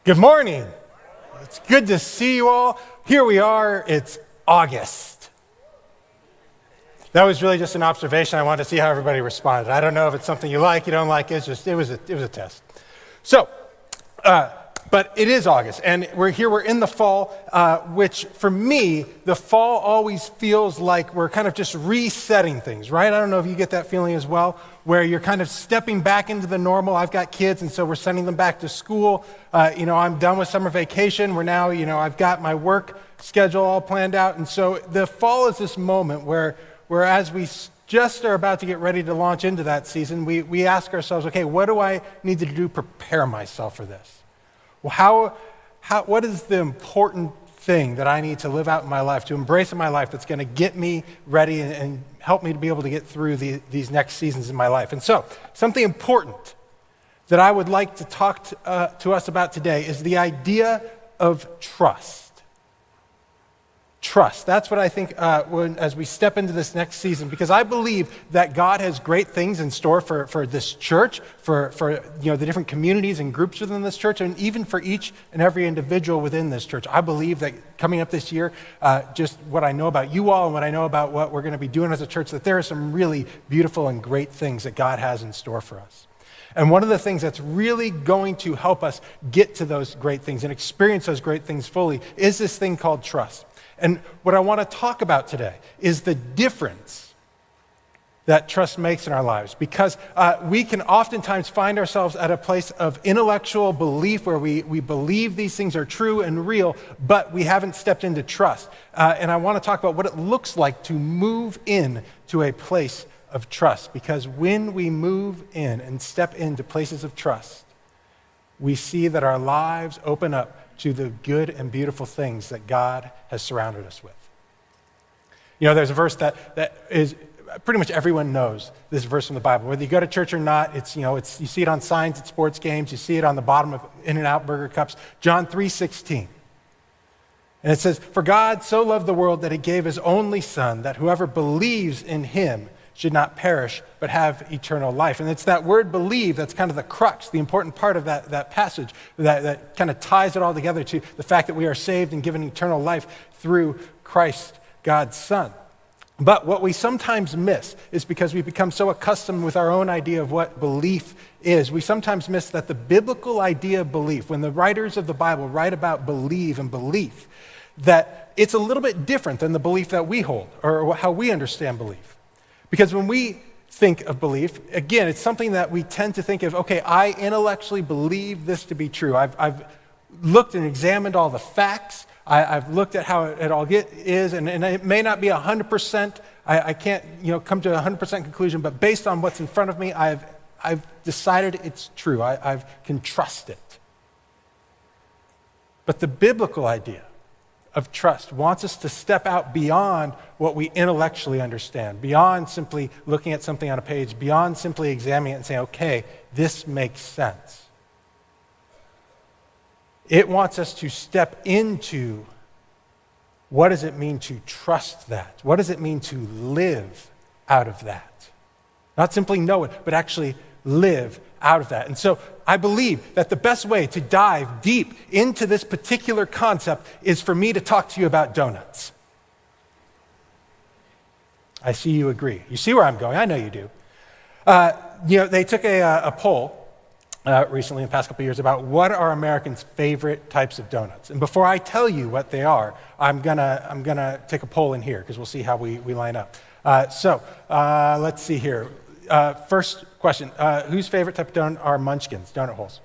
Good morning. It's good to see you all. Here we are. It's August. That was really just an observation. I wanted to see how everybody responded. I don't know if it's something you like, you don't like. It was a test. So, but it is August, and we're here. We're in the fall, which for me, the fall always feels like we're kind of just resetting things, right? I don't know if you get that feeling as well, where you're kind of stepping back into the normal. I've got kids, and so we're sending them back to school. I'm done with summer vacation. We're now, I've got my work schedule all planned out, and so the fall is this moment where as we just are about to get ready to launch into that season, we ask ourselves, okay, what do I need to do to prepare myself for this? Well, what is the important thing that I need to live out in my life, to embrace in my life, that's going to get me ready and help me to be able to get through these next seasons in my life? And so, something important that I would like to talk to us about today is the idea of trust. Trust. That's what I think as we step into this next season, because I believe that God has great things in store for this church, for the different communities and groups within this church, and even for each and every individual within this church. I believe that coming up this year, just what I know about you all and what I know about what we're going to be doing as a church, that there are some really beautiful and great things that God has in store for us. And one of the things that's really going to help us get to those great things and experience those great things fully is this thing called trust. And what I want to talk about today is the difference that trust makes in our lives, because we can oftentimes find ourselves at a place of intellectual belief where we believe these things are true and real, but we haven't stepped into trust. And I want to talk about what it looks like to move in to a place of trust, because when we move in and step into places of trust, we see that our lives open up to the good and beautiful things that God has surrounded us with. There's a verse that is pretty much everyone knows this verse from the Bible. Whether you go to church or not, it's you see it on signs at sports games, you see it on the bottom of In-N-Out burger cups. John 3:16. And it says, "For God so loved the world that he gave his only son, that whoever believes in him should not perish, but have eternal life." And it's that word believe that's kind of the crux, the important part of that passage that kind of ties it all together to the fact that we are saved and given eternal life through Christ, God's Son. But what we sometimes miss is, because we become so accustomed with our own idea of what belief is, we sometimes miss that the biblical idea of belief, when the writers of the Bible write about believe and belief, that it's a little bit different than the belief that we hold or how we understand belief. Because when we think of belief, again, it's something that we tend to think of, okay, I intellectually believe this to be true. I've looked and examined all the facts. I've looked at how it all is, and it may not be 100%. I can't come to a 100% conclusion, but based on what's in front of me, I've decided it's true. I can trust it. But the biblical idea of trust wants us to step out beyond what we intellectually understand, beyond simply looking at something on a page, beyond simply examining it and saying, okay, this makes sense. It wants us to step into, what does it mean to trust that? What does it mean to live out of that? Not simply know it, but actually live out of that. And so I believe that the best way to dive deep into this particular concept is for me to talk to you about donuts. I see you agree. You see where I'm going. I know you do. They took a poll recently in the past couple of years about what are Americans' favorite types of donuts. And before I tell you what they are, I'm gonna take a poll in here, because we'll see how we line up. Let's see here. First question, whose favorite type of donut are munchkins, donut holes?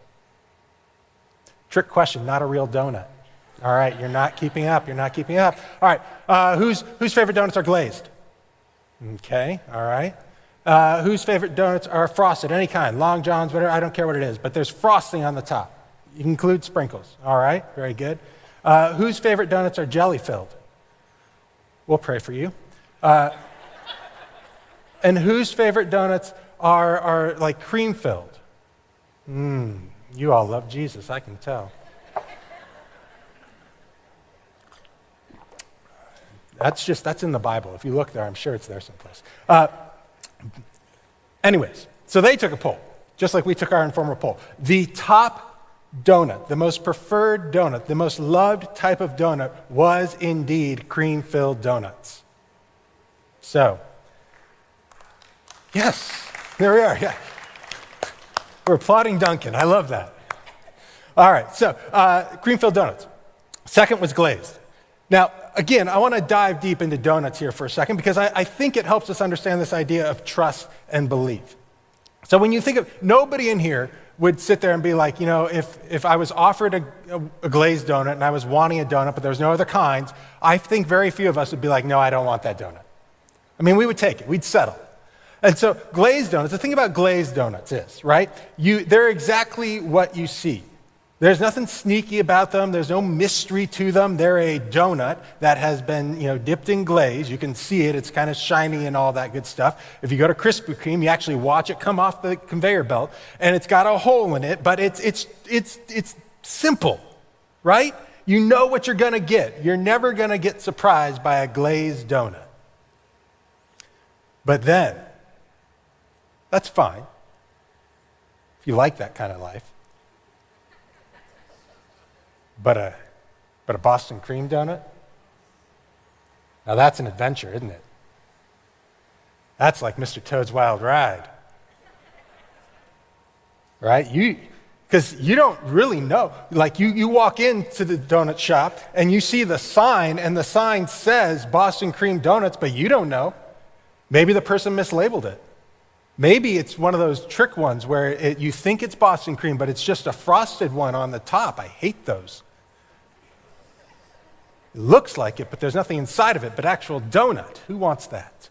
Trick question, not a real donut. All right, you're not keeping up. All right, whose favorite donuts are glazed? Okay, all right. Whose favorite donuts are frosted, any kind, Long Johns, whatever, I don't care what it is, but there's frosting on the top. You can include sprinkles. All right, very good. Whose favorite donuts are jelly-filled? We'll pray for you. And whose favorite donuts are like cream-filled? You all love Jesus, I can tell. That's in the Bible. If you look there, I'm sure it's there someplace. Anyways, so they took a poll, just like we took our informal poll. The top donut, the most preferred donut, the most loved type of donut was indeed cream-filled donuts. So, yes, there we are. Yeah. We're applauding Duncan. I love that. All right, so cream-filled donuts. Second was glazed. Now, again, I want to dive deep into donuts here for a second because I think it helps us understand this idea of trust and belief. So when you think of, nobody in here would sit there and be like, if I was offered a glazed donut and I was wanting a donut, but there was no other kinds, I think very few of us would be like, no, I don't want that donut. I mean, we would take it. We'd settle. And so glazed donuts, the thing about glazed donuts is, right, they're exactly what you see. There's nothing sneaky about them. There's no mystery to them. They're a donut that has been, dipped in glaze. You can see it. It's kind of shiny and all that good stuff. If you go to Krispy Kreme, you actually watch it come off the conveyor belt, and it's got a hole in it, but it's simple, right? You know what you're going to get. You're never going to get surprised by a glazed donut. But then, that's fine if you like that kind of life. But a Boston cream donut? Now that's an adventure, isn't it? That's like Mr. Toad's Wild Ride. Right? Because you don't really know. Like you walk into the donut shop and you see the sign, and the sign says Boston cream donuts, but you don't know. Maybe the person mislabeled it. Maybe it's one of those trick ones where you think it's Boston cream, but it's just a frosted one on the top. I hate those. It looks like it, but there's nothing inside of it, but actual donut. Who wants that?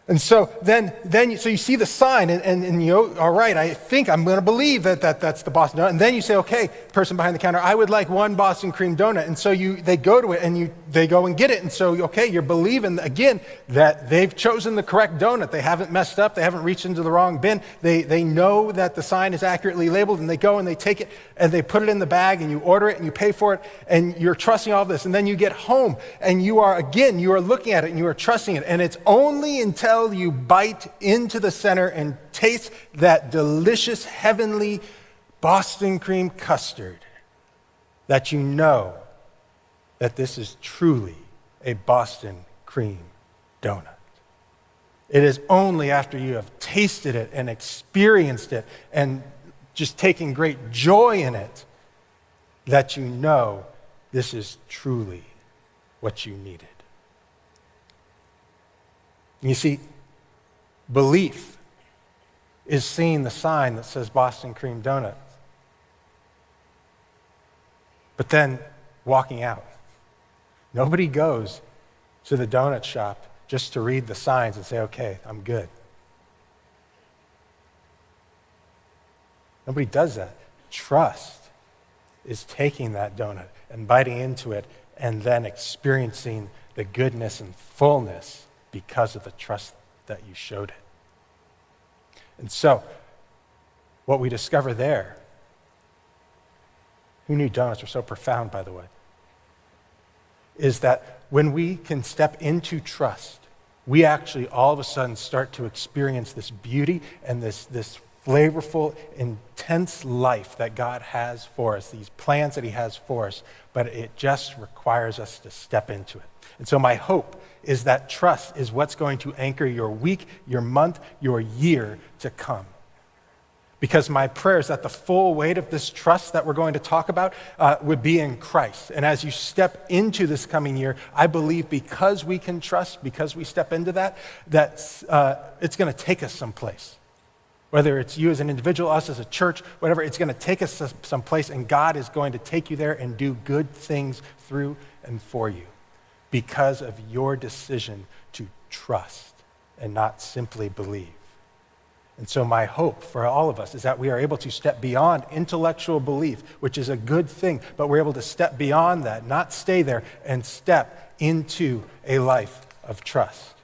And so so you see the sign, and you, all right, I think I'm going to believe that's the Boston donut. And then you say, okay, person behind the counter, I would like one Boston cream donut. And so they go to it, and they go and get it. And so, okay, you're believing, again, that they've chosen the correct donut. They haven't messed up. They haven't reached into the wrong bin. They know that the sign is accurately labeled, and they go and they take it, and they put it in the bag, and you order it, and you pay for it, and you're trusting all this. And then you get home, and you are looking at it, and you are trusting it. And it's only until you bite into the center and taste that delicious, heavenly Boston cream custard that you know that this is truly a Boston cream donut. It is only after you have tasted it and experienced it and just taken great joy in it that you know this is truly what you needed. You see, belief is seeing the sign that says Boston cream donuts, but then walking out. Nobody goes to the donut shop just to read the signs and say, okay, I'm good. Nobody does that. Trust is taking that donut and biting into it and then experiencing the goodness and fullness because of the trust that you showed it. And so, what we discover there, who knew donuts were so profound, by the way, is that when we can step into trust, we actually all of a sudden start to experience this beauty and this flavorful, intense life that God has for us, these plans that he has for us, but it just requires us to step into it. And so my hope is that trust is what's going to anchor your week, your month, your year to come. Because my prayer is that the full weight of this trust that we're going to talk about would be in Christ. And as you step into this coming year, I believe because we can trust, because we step into that it's going to take us someplace. Whether it's you as an individual, us as a church, whatever, it's going to take us someplace, and God is going to take you there and do good things through and for you because of your decision to trust and not simply believe. And so my hope for all of us is that we are able to step beyond intellectual belief, which is a good thing, but we're able to step beyond that, not stay there, and step into a life of trust.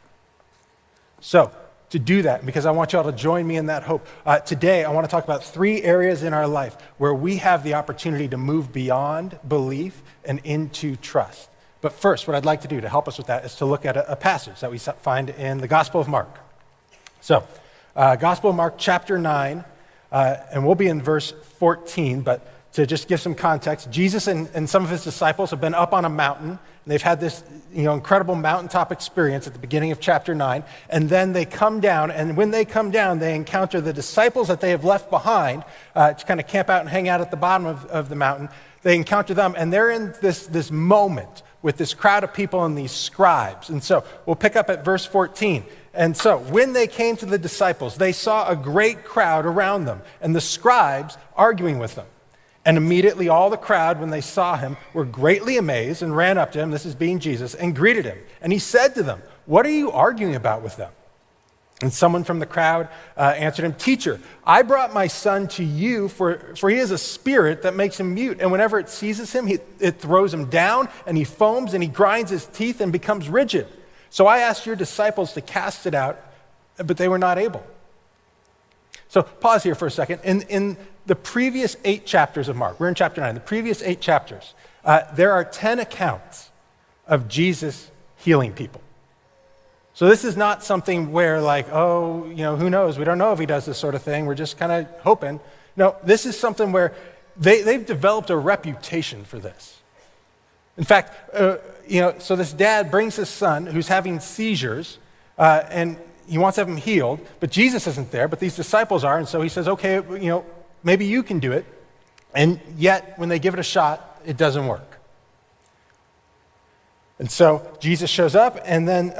So, to do that, because I want you all to join me in that hope, today I want to talk about 3 areas in our life where we have the opportunity to move beyond belief and into trust. But first, what I'd like to do to help us with that is to look at a passage that we find in the Gospel of Mark. So, Gospel of Mark, chapter 9, and we'll be in verse 14, but to just give some context, Jesus and some of his disciples have been up on a mountain, and they've had this incredible mountaintop experience at the beginning of chapter 9, and then they come down, and when they come down, they encounter the disciples that they have left behind to kind of camp out and hang out at the bottom of the mountain. They encounter them, and they're in this moment with this crowd of people and these scribes. And so we'll pick up at verse 14. And so when they came to the disciples, they saw a great crowd around them, and the scribes arguing with them. And immediately all the crowd, when they saw him, were greatly amazed and ran up to him, this is being Jesus, and greeted him. And he said to them, "What are you arguing about with them?" And someone from the crowd answered him, "Teacher, I brought my son to you, for he is a spirit that makes him mute. And whenever it seizes him, it throws him down, and he foams, and he grinds his teeth and becomes rigid. So I asked your disciples to cast it out, but they were not able." So pause here for a second. In the previous 8 chapters of Mark, we're in chapter 9, the previous 8 chapters, there are 10 accounts of Jesus healing people. So this is not something where who knows? We don't know if he does this sort of thing. We're just kind of hoping. No, this is something where they've developed a reputation for this. In fact, so this dad brings his son who's having seizures, and he wants to have him healed, but Jesus isn't there, but these disciples are, and so he says, okay, maybe you can do it. And yet, when they give it a shot, it doesn't work. And so Jesus shows up and then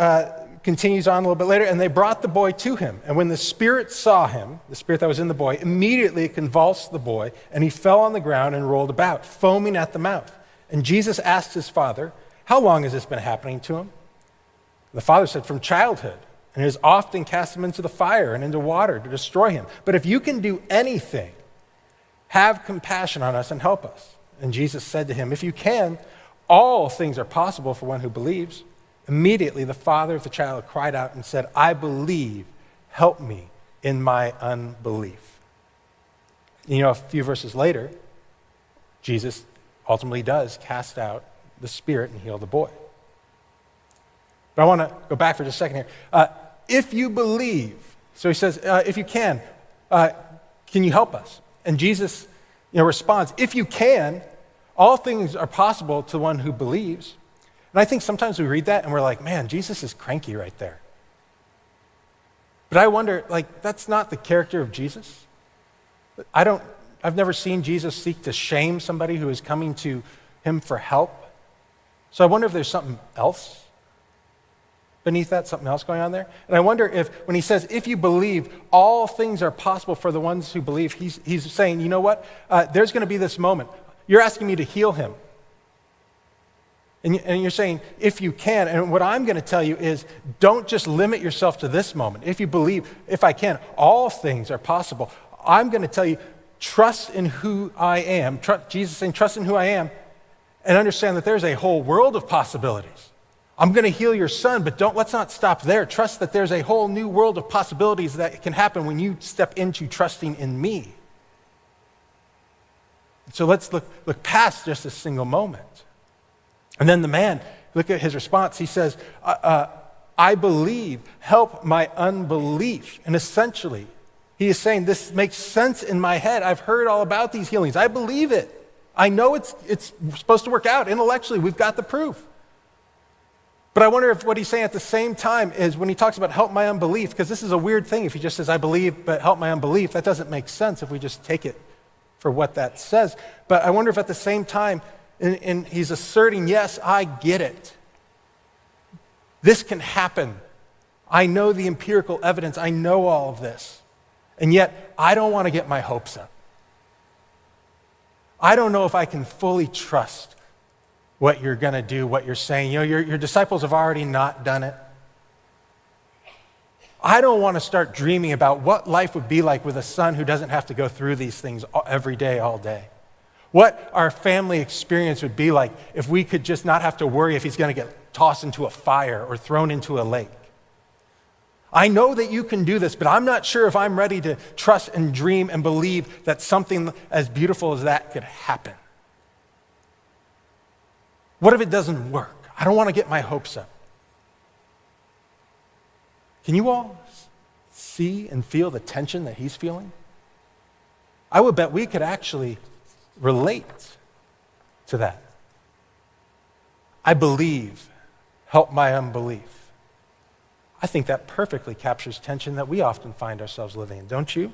continues on a little bit later, and they brought the boy to him. And when the spirit saw him, the spirit that was in the boy, immediately it convulsed the boy, and he fell on the ground and rolled about, foaming at the mouth. And Jesus asked his father, "How long has this been happening to him?" The father said, "From childhood, and has often cast him into the fire and into water to destroy him. But if you can do anything, have compassion on us and help us." And Jesus said to him, "If you can, all things are possible for one who believes." Immediately the father of the child cried out and said, "I believe, help me in my unbelief." A few verses later, Jesus ultimately does cast out the spirit and heal the boy. But I want to go back for just a second here. If you believe, so he says, if you can you help us? And Jesus responds, "If you can, all things are possible to one who believes." And I think sometimes we read that and we're like, man, Jesus is cranky right there. But I wonder, that's not the character of Jesus. I've never seen Jesus seek to shame somebody who is coming to him for help. So I wonder if there's something else beneath that, something else going on there. And I wonder if, when he says, if you believe, all things are possible for the ones who believe, he's saying, you know what? There's going to be this moment. You're asking me to heal him. And you're saying, if you can, and what I'm going to tell you is, don't just limit yourself to this moment. If you believe, if I can, all things are possible. I'm going to tell you, trust in who I am. Jesus is saying, trust in who I am, and understand that there's a whole world of possibilities. I'm going to heal your son, but let's not stop there. Trust that there's a whole new world of possibilities that can happen when you step into trusting in me. So let's look past just a single moment. And then the man, look at his response. He says, I believe, help my unbelief. And essentially, he is saying, this makes sense in my head. I've heard all about these healings. I believe it. I know it's supposed to work out intellectually. We've got the proof. But I wonder if what he's saying at the same time is when he talks about help my unbelief, because this is a weird thing. If he just says, I believe, but help my unbelief, that doesn't make sense if we just take it for what that says. But I wonder if at the same time, and he's asserting, yes, I get it. This can happen. I know the empirical evidence. I know all of this. And yet, I don't want to get my hopes up. I don't know if I can fully trust what you're going to do, what you're saying. Your disciples have already not done it. I don't want to start dreaming about what life would be like with a son who doesn't have to go through these things every day, all day. What our family experience would be like if we could just not have to worry if he's going to get tossed into a fire or thrown into a lake. I know that you can do this, but I'm not sure if I'm ready to trust and dream and believe that something as beautiful as that could happen. What if it doesn't work? I don't want to get my hopes up. Can you all see and feel the tension that he's feeling? I would bet we could actually relate to that. I believe, help my unbelief. I think that perfectly captures tension that we often find ourselves living in, don't you?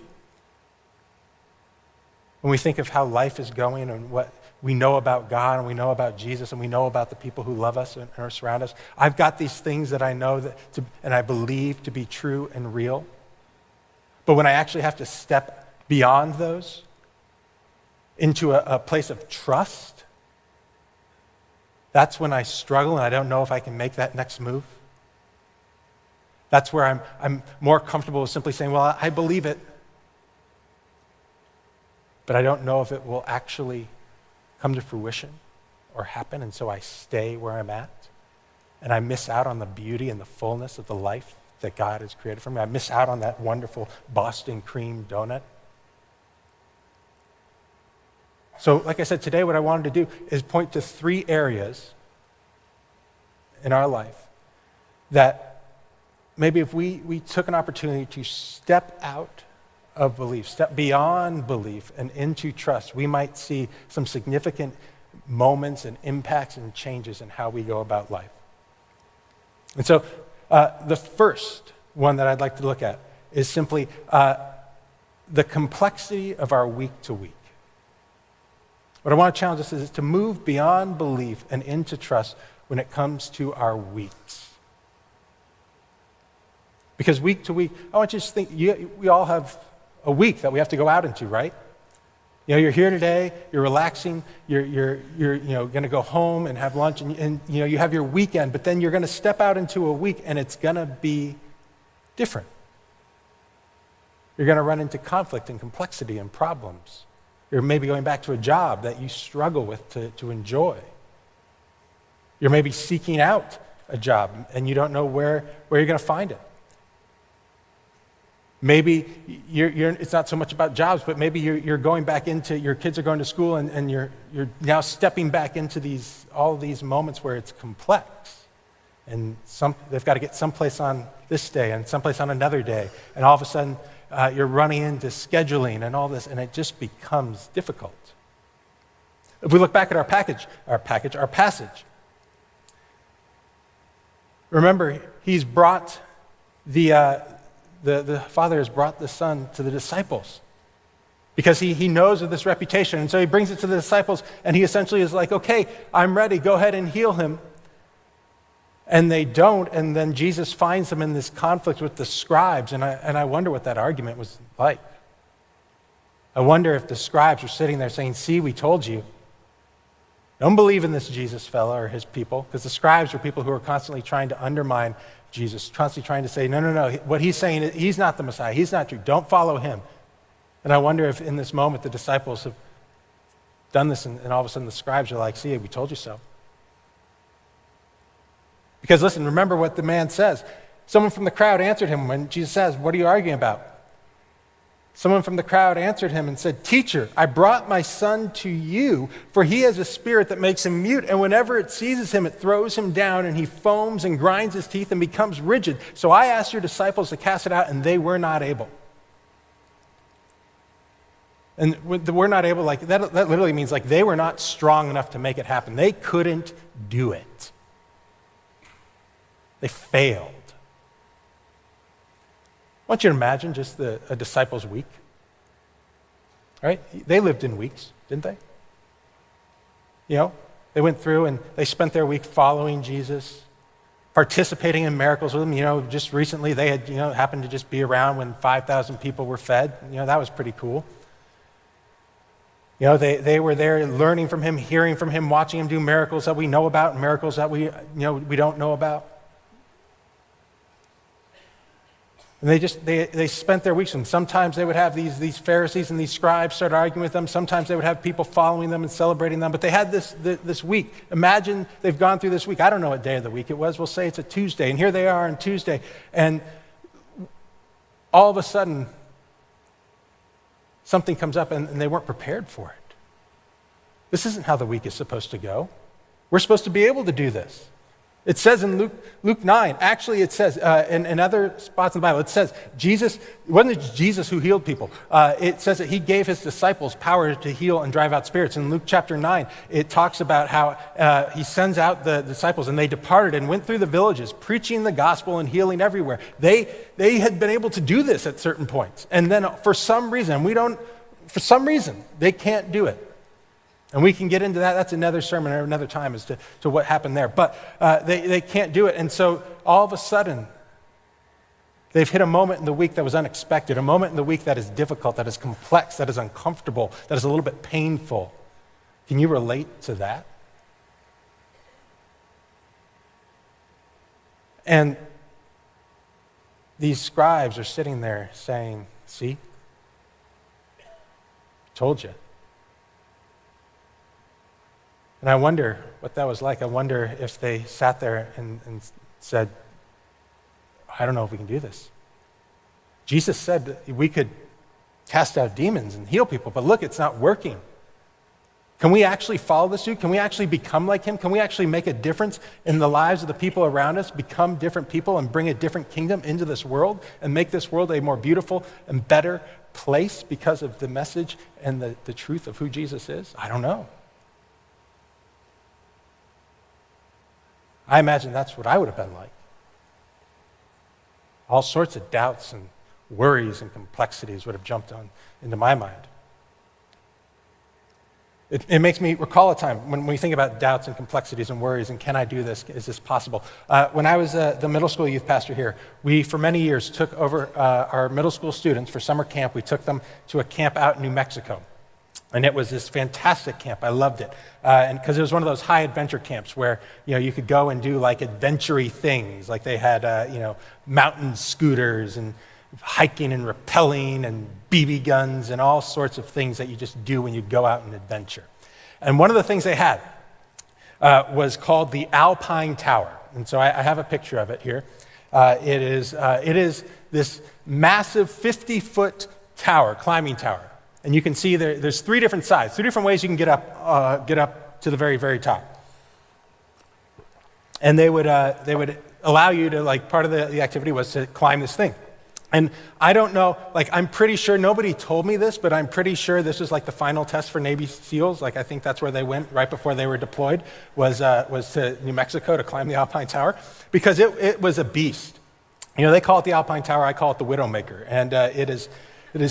When we think of how life is going and what we know about God and we know about Jesus and we know about the people who love us and are surround us, I've got these things that I know and I believe to be true and real. But when I actually have to step beyond those into a place of trust, that's when I struggle and I don't know if I can make that next move. That's where I'm more comfortable with simply saying, well, I believe it, but I don't know if it will actually come to fruition or happen, and so I stay where I'm at, and I miss out on the beauty and the fullness of the life that God has created for me. I miss out on that wonderful Boston cream donut. So, like I said, today what I wanted to do is point to 3 areas in our life that maybe if we took an opportunity to step out of belief, step beyond belief and into trust, we might see some significant moments and impacts and changes in how we go about life. And so the first one that I'd like to look at is simply the complexity of our week to week. What I want to challenge us is to move beyond belief and into trust when it comes to our weeks. Because week to week, I want you to think, we all have a week that we have to go out into, right? You know, you're here today, you're relaxing, you're going to go home and have lunch, and you have your weekend, but then you're going to step out into a week and it's going to be different. You're going to run into conflict and complexity and problems. You're maybe going back to a job that you struggle with to enjoy. You're maybe seeking out a job and you don't know where you're going to find it. Maybe it's not so much about jobs, but maybe you're going back into, your kids are going to school and you're now stepping back into all these moments where it's complex. And they've got to get someplace on this day and someplace on another day. And all of a sudden, you're running into scheduling and all this, and it just becomes difficult. If we look back at our passage, remember, he's brought the Father has brought the Son to the disciples because he knows of this reputation. And so he brings it to the disciples, and he essentially is like, okay, I'm ready, go ahead and heal him. And they don't, and then Jesus finds them in this conflict with the scribes, and I wonder what that argument was like. I wonder if the scribes were sitting there saying, see, we told you. Don't believe in this Jesus fella or his people, because the scribes were people who were constantly trying to undermine Jesus, constantly trying to say, no, what he's saying, he's not the Messiah, he's not true, don't follow him. And I wonder if in this moment the disciples have done this, and all of a sudden the scribes are like, see, we told you so. Because listen, remember what the man says. Someone from the crowd answered him when Jesus says, what are you arguing about? Someone from the crowd answered him and said, teacher, I brought my son to you, for he has a spirit that makes him mute, and whenever it seizes him, it throws him down, and he foams and grinds his teeth and becomes rigid. So I asked your disciples to cast it out, and they were not able. And the we're not able, like that literally means like they were not strong enough to make it happen. They couldn't do it. They failed. I want you to imagine just a disciple's week. Right? They lived in weeks, didn't they? You know, they went through and they spent their week following Jesus, participating in miracles with him. You know, just recently they had, happened to just be around when 5,000 people were fed. That was pretty cool. They were there learning from him, hearing from him, watching him do miracles that we know about and miracles that we don't know about. And they spent their weeks, and sometimes they would have these Pharisees and these scribes start arguing with them. Sometimes they would have people following them and celebrating them. But they had this week. Imagine they've gone through this week. I don't know what day of the week it was. We'll say it's a Tuesday. And here they are on Tuesday. And all of a sudden, something comes up, and they weren't prepared for it. This isn't how the week is supposed to go. We're supposed to be able to do this. It says in Luke 9, actually it says in other spots in the Bible, it says it wasn't Jesus who healed people. It says that he gave his disciples power to heal and drive out spirits. In Luke chapter 9, it talks about how he sends out the disciples and they departed and went through the villages, preaching the gospel and healing everywhere. They had been able to do this at certain points. And then for some reason, they can't do it. And we can get into that. That's another sermon or another time as to what happened there. But they can't do it. And so all of a sudden, they've hit a moment in the week that was unexpected, a moment in the week that is difficult, that is complex, that is uncomfortable, that is a little bit painful. Can you relate to that? And these scribes are sitting there saying, see, told you. And I wonder what that was like. I wonder if they sat there and said, I don't know if we can do this. Jesus said we could cast out demons and heal people, but look, it's not working. Can we actually follow this dude? Can we actually become like him? Can we actually make a difference in the lives of the people around us, become different people and bring a different kingdom into this world and make this world a more beautiful and better place because of the message and the truth of who Jesus is? I don't know. I imagine that's what I would have been like. All sorts of doubts and worries and complexities would have jumped into my mind. It makes me recall a time when we think about doubts and complexities and worries and can I do this? Is this possible? When I was the middle school youth pastor here, we for many years took over our middle school students for summer camp. We took them to a camp out in New Mexico. And it was this fantastic camp. I loved it. And because it was one of those high adventure camps where, you could go and do like adventure-y things. Like they had, mountain scooters and hiking and rappelling and BB guns and all sorts of things that you just do when you go out and adventure. And one of the things they had was called the Alpine Tower. And so I have a picture of it here. It is this massive 50-foot tower, climbing tower. And you can see there's three different sides, three different ways you can get up to the very, very top. And they would allow you to, like, part of the activity was to climb this thing. And I don't know, like, I'm pretty sure, nobody told me this, but I'm pretty sure this was like the final test for Navy SEALs. Like, I think that's where they went right before they were deployed, was to New Mexico to climb the Alpine Tower, because it was a beast. They call it the Alpine Tower, I call it the Widowmaker. And it is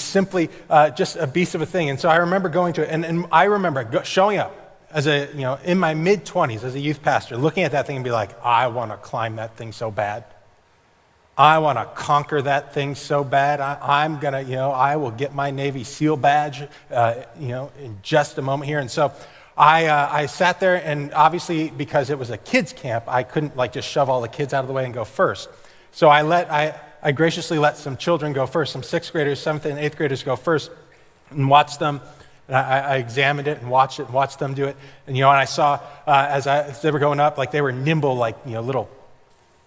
simply just a beast of a thing. And so I remember going to it, and I remember showing up as in my mid-20s as a youth pastor, looking at that thing and be like, I want to climb that thing so bad. I want to conquer that thing so bad. I'm going to, I will get my Navy SEAL badge, in just a moment here. And so I sat there, and obviously because it was a kids camp, I couldn't just shove all the kids out of the way and go first. So I graciously let some children go first, some 6th graders, 7th and 8th graders go first, and watched them. And I examined it and watched them do it. And and I saw as they were going up, they were nimble, little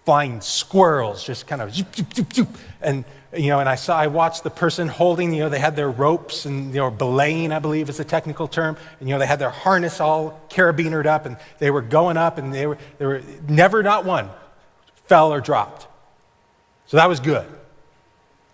flying squirrels, just kind of zoop, zoop, zoop, zoop. And I watched the person holding, they had their ropes and belaying, I believe is the technical term. And they had their harness all carabinered up, and they were going up, and they were never, not one, fell or dropped. So that was good.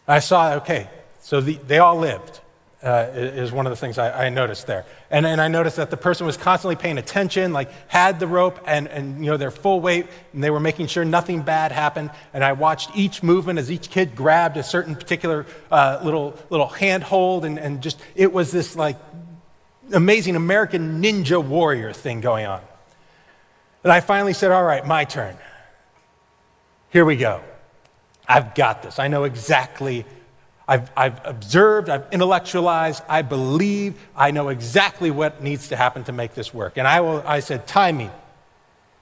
I saw, okay, so they all lived, is one of the things I noticed there. And I noticed that the person was constantly paying attention, had the rope and their full weight, and they were making sure nothing bad happened. And I watched each movement as each kid grabbed a certain particular little handhold, and just, it was this amazing American ninja warrior thing going on. And I finally said, all right, my turn. Here we go. I've got this. I know exactly. I've observed, I've intellectualized, I believe, I know exactly what needs to happen to make this work. And I said, time me,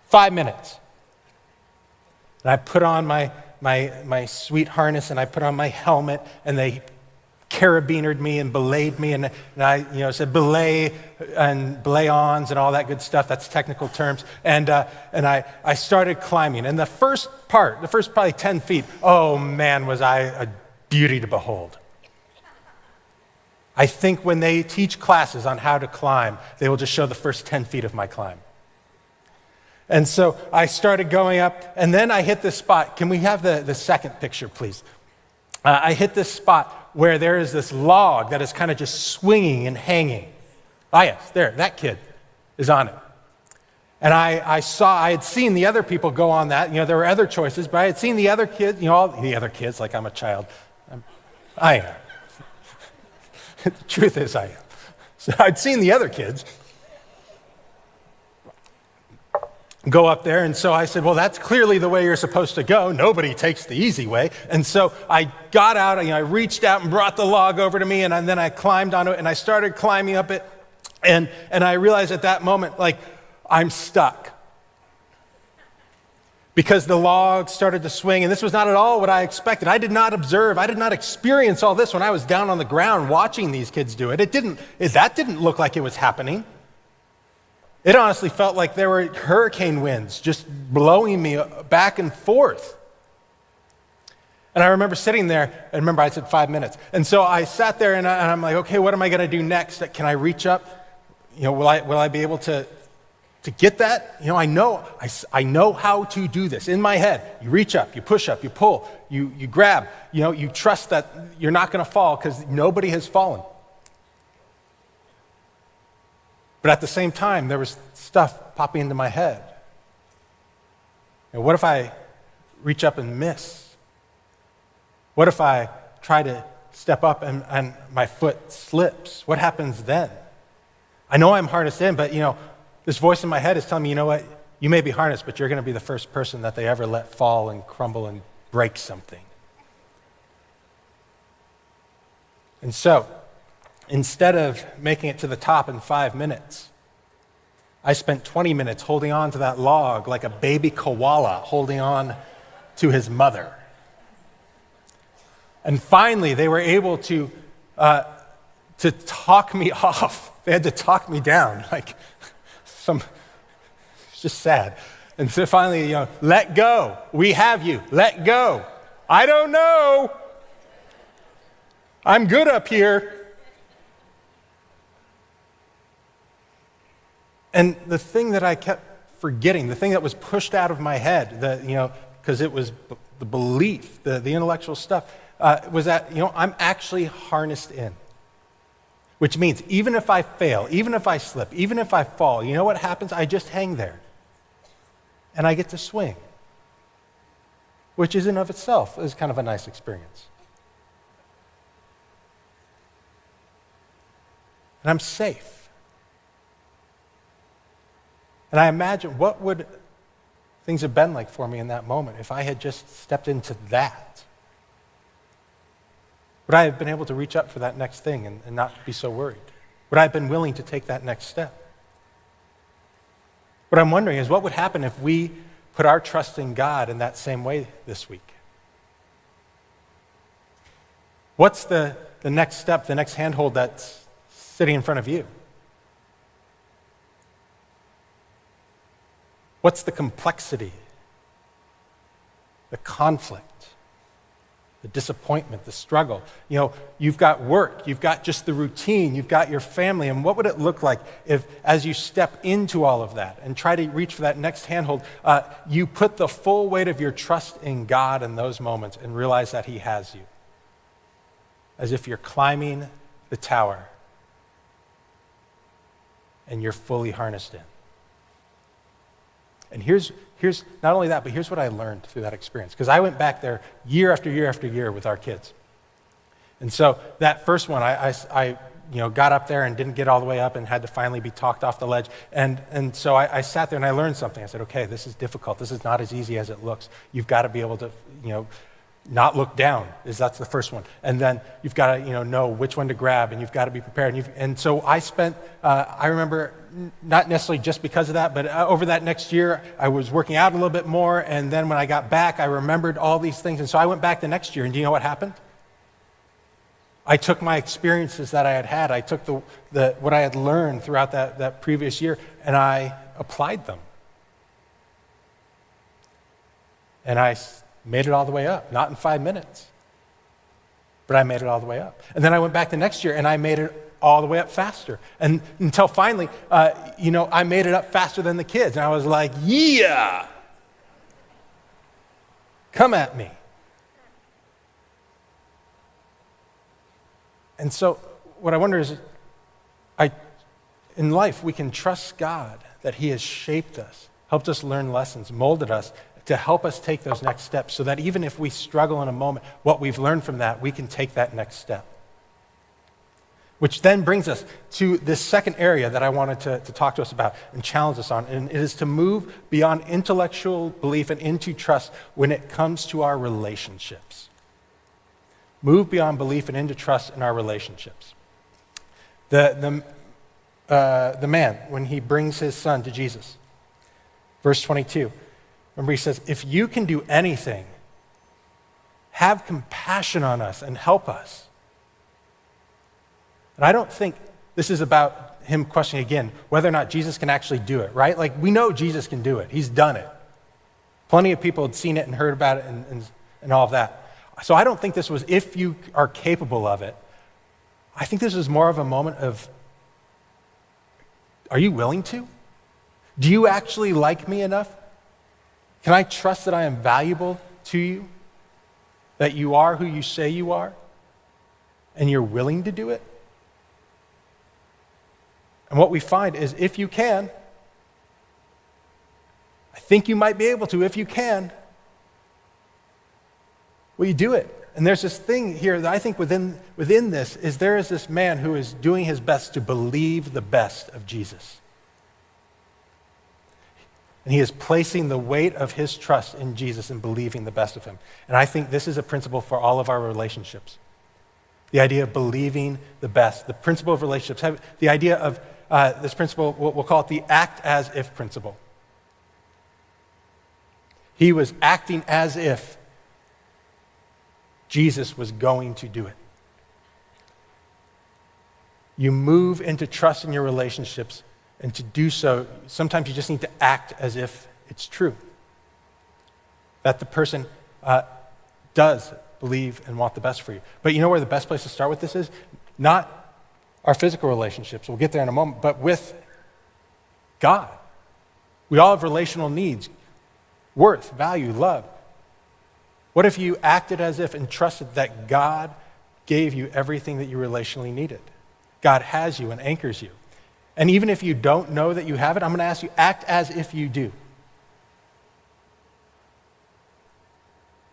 5 minutes. And I put on my sweet harness, and I put on my helmet, and they carabinered me and belayed me, and I said belay and belay-ons and all that good stuff. That's technical terms. And I started climbing. And the first probably 10 feet, oh man, was I a beauty to behold. I think when they teach classes on how to climb, they will just show the first 10 feet of my climb. And so I started going up, and then I hit this spot. Can we have the second picture, please? I hit this spot where there is this log that is kind of just swinging and hanging. Ah, yes, there, that kid is on it. And I had seen the other people go on that. There were other choices, but I had seen the other kids, all the other kids, like I'm a child. I am. The truth is I am. So I'd seen the other kids go up there, and so I said, well, that's clearly the way you're supposed to go. Nobody takes the easy way. And so I got out, I reached out and brought the log over to me, and then I climbed onto it, and I started climbing up it, and I realized at that moment, like, I'm stuck. Because the log started to swing, and this was not at all what I expected. I did not observe, I did not experience all this when I was down on the ground watching these kids do it. That didn't look like it was happening. It honestly felt like there were hurricane winds just blowing me back and forth. And I remember sitting there, and remember I said 5 minutes. And so I sat there and I'm like, okay, what am I going to do next? Can I reach up? Will I be able to get that? I know how to do this in my head. You reach up, you push up, you pull, you grab. You trust that you're not going to fall because nobody has fallen. But at the same time, there was stuff popping into my head. What if I reach up and miss? What if I try to step up and my foot slips? What happens then? I know I'm harnessed in, but this voice in my head is telling me, you know what? You may be harnessed, but you're going to be the first person that they ever let fall and crumble and break something. And so, instead of making it to the top in 5 minutes, I spent 20 minutes holding on to that log like a baby koala holding on to his mother. And finally, they were able to talk me off. They had to talk me down, it's just sad. And so finally, let go. We have you. Let go. I don't know. I'm good up here. And the thing that I kept forgetting, the thing that was pushed out of my head, because it was the belief, the intellectual stuff, was that, I'm actually harnessed in. Which means even if I fail, even if I slip, even if I fall, you know what happens? I just hang there. And I get to swing. Which in and of itself is kind of a nice experience. And I'm safe. And I imagine what would things have been like for me in that moment if I had just stepped into that? Would I have been able to reach up for that next thing and not be so worried? Would I have been willing to take that next step? What I'm wondering is what would happen if we put our trust in God in that same way this week? What's the next step, the next handhold that's sitting in front of you? What's the complexity, the conflict, the disappointment, the struggle? You've got work, you've got just the routine, you've got your family, and what would it look like if, as you step into all of that and try to reach for that next handhold, you put the full weight of your trust in God in those moments and realize that He has you, as if you're climbing the tower and you're fully harnessed in. And here's not only that, but here's what I learned through that experience. Because I went back there year after year after year with our kids. And so that first one, I got up there and didn't get all the way up and had to finally be talked off the ledge. And so I sat there and I learned something. I said, okay, this is difficult. This is not as easy as it looks. You've got to be able to, not look down. That's the first one. And then you've got to, know which one to grab, and you've got to be prepared. And so I spent, I remember, not necessarily just because of that, but over that next year, I was working out a little bit more, and then when I got back, I remembered all these things, and so I went back the next year, and do you know what happened? I took my experiences that I had. I took what I had learned throughout that previous year, and I applied them. And I made it all the way up, not in 5 minutes, but I made it all the way up. And then I went back the next year, and I made it all the way up faster. And until finally, I made it up faster than the kids. And I was like, yeah, come at me. And so what I wonder is, in life, we can trust God that he has shaped us, helped us learn lessons, molded us to help us take those next steps so that even if we struggle in a moment, what we've learned from that, we can take that next step. Which then brings us to this second area that I wanted to talk to us about and challenge us on, and it is to move beyond intellectual belief and into trust when it comes to our relationships. Move beyond belief and into trust in our relationships. The man, when he brings his son to Jesus, verse 22, remember he says, if you can do anything, have compassion on us and help us. And I don't think this is about him questioning again whether or not Jesus can actually do it, right? Like, we know Jesus can do it. He's done it. Plenty of people had seen it and heard about it and all of that. So I don't think this was if you are capable of it. I think this is more of a moment of, are you willing to? Do you actually like me enough? Can I trust that I am valuable to you? That you are who you say you are? And you're willing to do it? And what we find is if you can, I think you might be able to if you can, well, you do it. And there's this thing here that I think within this is there is this man who is doing his best to believe the best of Jesus. And he is placing the weight of his trust in Jesus and believing the best of him. And I think this is a principle for all of our relationships. The idea of believing the best, the principle of relationships, the idea of this principle, we'll call it the act as if principle. He was acting as if Jesus was going to do it. You move into trust in your relationships, and to do so, sometimes you just need to act as if it's true. That the person does believe and want the best for you. But you know where the best place to start with this is? Not our physical relationships, we'll get there in a moment, but with God. We all have relational needs, worth, value, love. What if you acted as if and trusted that God gave you everything that you relationally needed? God has you and anchors you. And even if you don't know that you have it, I'm going to ask you, act as if you do.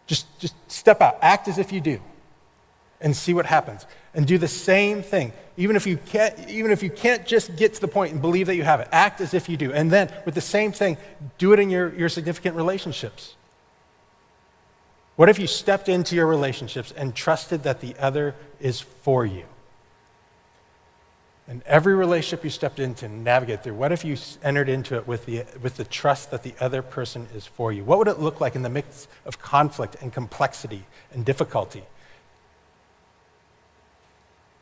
Just step out, act as if you do, and see what happens. And do the same thing. Even if you can't just get to the point and believe that you have it, act as if you do. And then with the same thing, do it in your significant relationships. What if you stepped into your relationships and trusted that the other is for you? And every relationship you stepped into and navigate through, what if you entered into it with the trust that the other person is for you? What would it look like in the mix of conflict and complexity and difficulty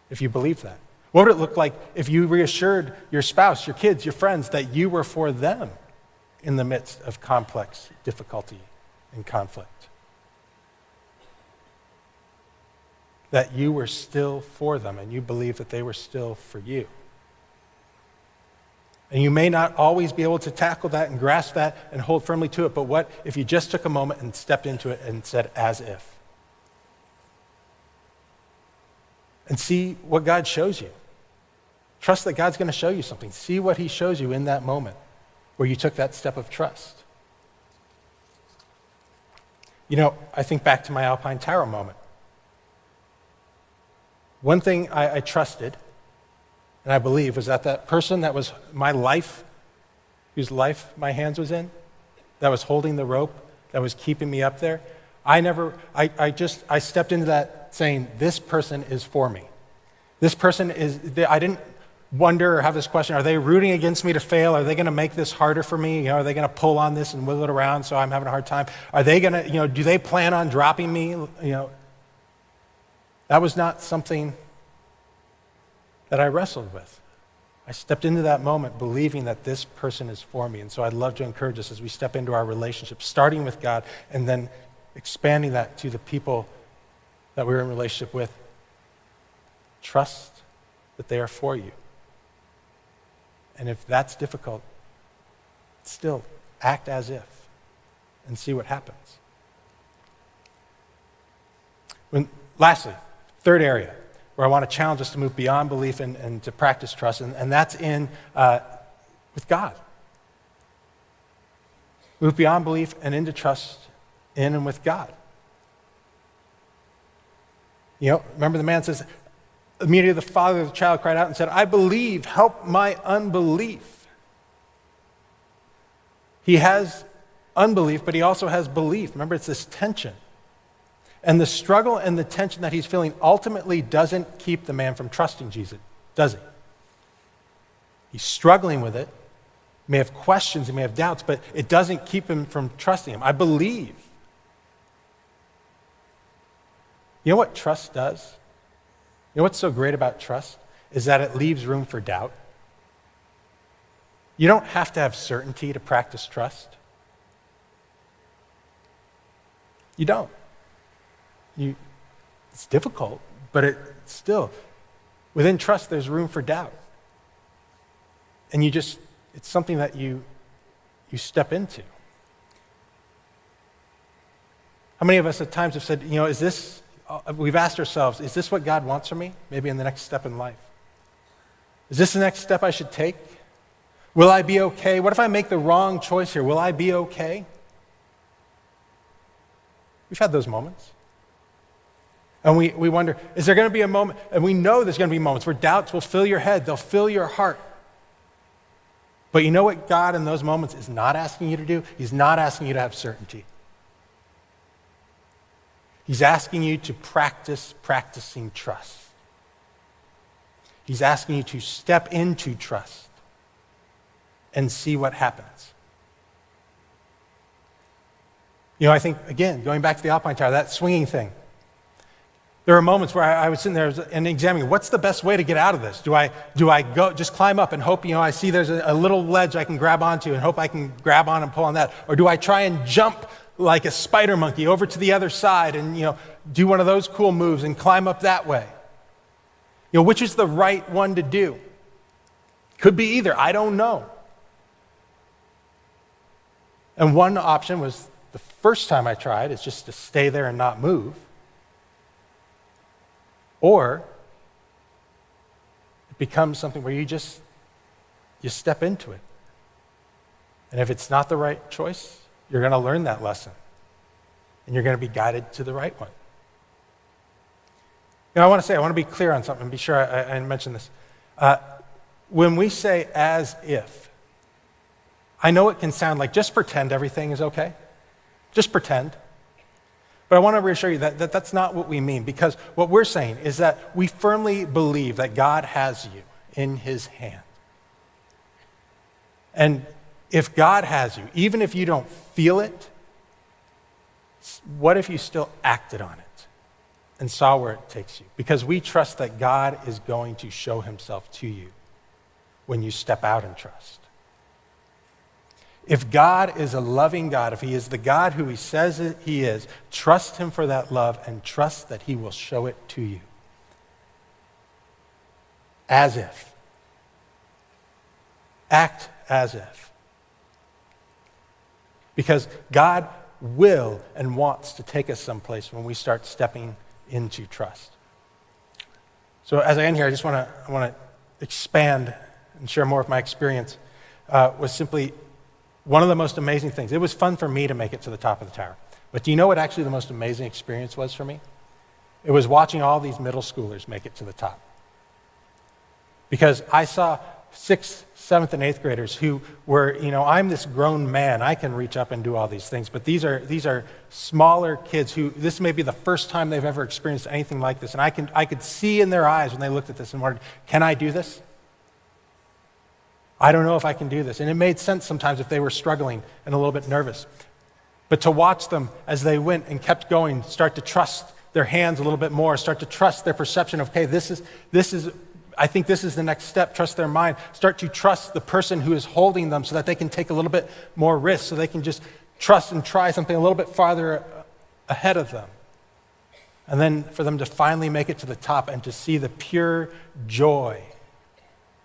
if you believed that? What would it look like if you reassured your spouse, your kids, your friends that you were for them in the midst of complex difficulty and conflict? That you were still for them and you believed that they were still for you. And you may not always be able to tackle that and grasp that and hold firmly to it, but what if you just took a moment and stepped into it and said, as if? And see what God shows you. Trust that God's going to show you something. See what he shows you in that moment where you took that step of trust. You know, I think back to my Alpine Tower moment. One thing I trusted, and I believe, was that person that was my life, whose life my hands was in, that was holding the rope, that was keeping me up there, I stepped into that saying, this person is for me. This person is, I didn't wonder or have this question, are they rooting against me to fail? Are they going to make this harder for me? You know, are they going to pull on this and wiggle it around so I'm having a hard time? Are they going to, do they plan on dropping me? That was not something that I wrestled with. I stepped into that moment believing that this person is for me. And so I'd love to encourage us as we step into our relationship, starting with God and then expanding that to the people that we're in relationship with. Trust that they are for you. And if that's difficult, still act as if and see what happens. Lastly, third area where I want to challenge us to move beyond belief and to practice trust, and that's with God. Move beyond belief and into trust in and with God. Remember the man says, immediately the father of the child cried out and said, I believe, help my unbelief. He has unbelief, but he also has belief. Remember, it's this tension. And the struggle and the tension that he's feeling ultimately doesn't keep the man from trusting Jesus, does he? He's struggling with it. He may have questions, he may have doubts, but it doesn't keep him from trusting him. I believe. You know what trust does? You know what's so great about trust? Is that it leaves room for doubt. You don't have to have certainty to practice trust. You don't. It's difficult, but within trust, there's room for doubt. And it's something that you step into. How many of us at times have said, we've asked ourselves, is this what God wants from me? Maybe in the next step in life. Is this the next step I should take? Will I be okay? What if I make the wrong choice here? Will I be okay? We've had those moments. And we wonder, is there going to be a moment? And we know there's going to be moments where doubts will fill your head, they'll fill your heart. But you know what God in those moments is not asking you to do? He's not asking you to have certainty. He's asking you to practicing trust. He's asking you to step into trust and see what happens. I think, again, going back to the Alpine Tower, that swinging thing. There are moments where I was sitting there and examining, what's the best way to get out of this? Do I go, just climb up and hope, I see there's a little ledge I can grab onto and hope I can grab on and pull on that? Or do I try and jump like a spider monkey over to the other side and, do one of those cool moves and climb up that way? Which is the right one to do? Could be either, I don't know. And one option was the first time I tried is just to stay there and not move. Or it becomes something where you step into it. And if it's not the right choice, you're going to learn that lesson. And you're going to be guided to the right one. I want to be clear on something, be sure I mention this. When we say as if, I know it can sound like just pretend everything is okay. Just pretend. But I want to reassure you that that's not what we mean, because what we're saying is that we firmly believe that God has you in his hand. And if God has you, even if you don't feel it, what if you still acted on it and saw where it takes you? Because we trust that God is going to show himself to you when you step out in trust. If God is a loving God, if he is the God who he says he is, trust him for that love and trust that he will show it to you. As if. Act as if. Because God will and wants to take us someplace when we start stepping into trust. So as I end here, I want to expand and share more of my experience. Was simply one of the most amazing things. It was fun for me to make it to the top of the tower. But do you know what actually the most amazing experience was for me? It was watching all these middle schoolers make it to the top. Because I saw 6th, 7th, and 8th graders who were, I'm this grown man, I can reach up and do all these things, but these are smaller kids who, this may be the first time they've ever experienced anything like this, and I could see in their eyes when they looked at this and wondered, can I do this? I don't know if I can do this. And it made sense sometimes if they were struggling and a little bit nervous. But to watch them as they went and kept going, start to trust their hands a little bit more, start to trust their perception of, okay, this is, I think this is the next step, trust their mind, start to trust the person who is holding them so that they can take a little bit more risk, so they can just trust and try something a little bit farther ahead of them. And then for them to finally make it to the top and to see the pure joy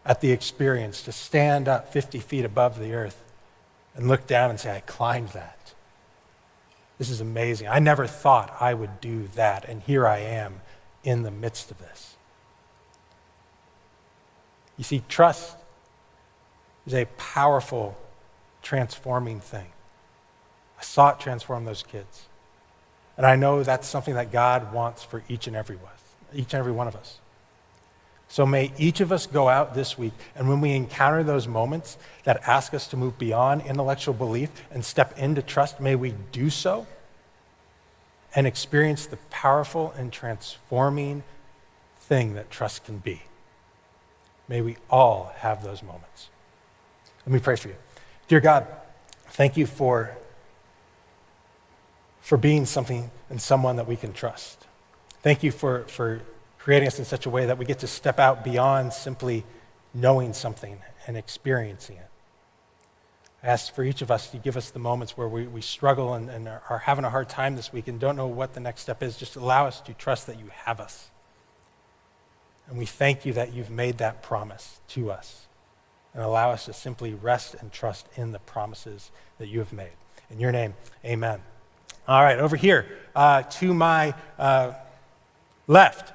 at the experience, to stand up 50 feet above the earth and look down and say, I climbed that. This is amazing. I never thought I would do that, and here I am in the midst of this. You see, trust is a powerful, transforming thing. I saw it transform those kids. And I know that's something that God wants for each and every one of us. So may each of us go out this week, and when we encounter those moments that ask us to move beyond intellectual belief and step into trust, may we do so and experience the powerful and transforming thing that trust can be. May we all have those moments. Let me pray for you. Dear God, thank you for being something and someone that we can trust. Thank you for creating us in such a way that we get to step out beyond simply knowing something and experiencing it. I ask for each of us to give us the moments where we struggle and are having a hard time this week and don't know what the next step is. Just allow us to trust that you have us. And we thank you that you've made that promise to us. And allow us to simply rest and trust in the promises that you have made. In your name, amen. All right, over here to my left.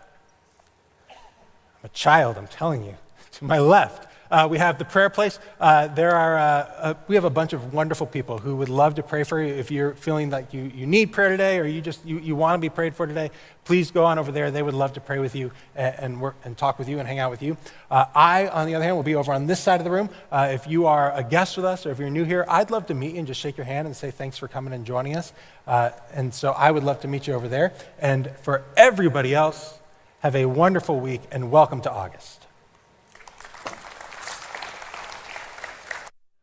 I'm a child, I'm telling you. To my left, we have the prayer place. We have a bunch of wonderful people who would love to pray for you. If you're feeling like you need prayer today, or you want to be prayed for today, please go on over there. They would love to pray with you and work and talk with you and hang out with you. I, on the other hand, will be over on this side of the room. If you are a guest with us or if you're new here, I'd love to meet you and just shake your hand and say thanks for coming and joining us. And so I would love to meet you over there. And for everybody else, have a wonderful week and welcome to August.